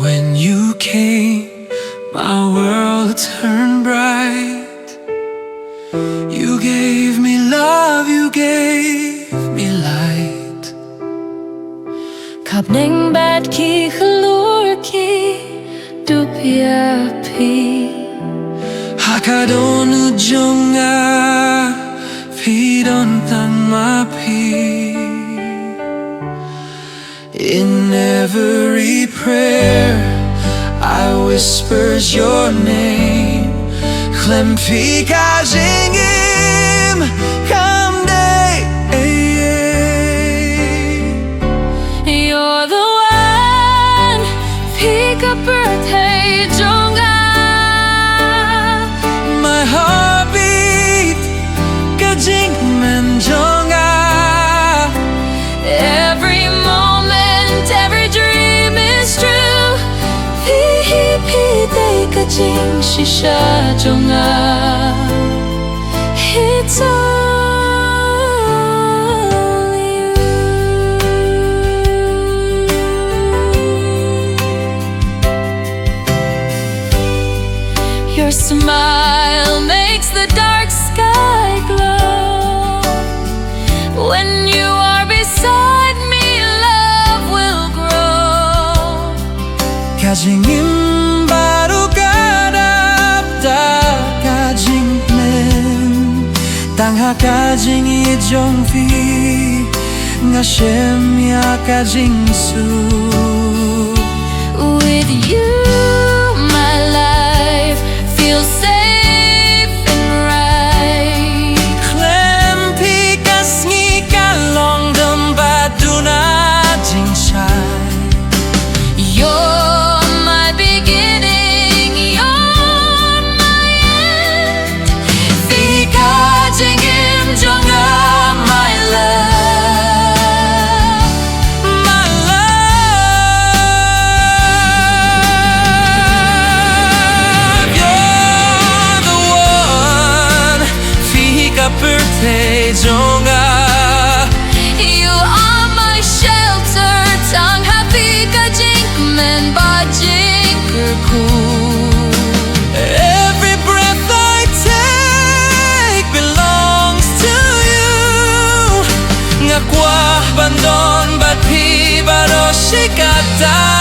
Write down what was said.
When you came, my world turned bright. You gave me love, you gave me light. hapdeng bat ki khlur ki kdup Iaphi Hakadonu jonga pidon tang mapi. In every prayer I whispers your name. Khlem pika jingim come day. You're the one, pick up birthday jonga. My heartbeat ka jingmen jonga. Every moment, every dream is true. Ka jing shisha jonga. It's all you. Your smile makes the dark sky glow. When you are beside me, love will grow. Ka jingim baru kdup ka jingkmen. Tang ka jingieit jongphi nga shemya ka jingsuh. With you, my life feels safe and right. Khlem pika sngi long dum baduna jingshai. You're my beginning, you're my end. Fika jingim jonga, my love. My love, you're the one. Fika birthday jonga. You are my shelter, Tang Iaphi Nga Jingkmen ba jingpyniasoh. Every breath I take belongs to you. Nga kwa bandon bat pi baro shikata.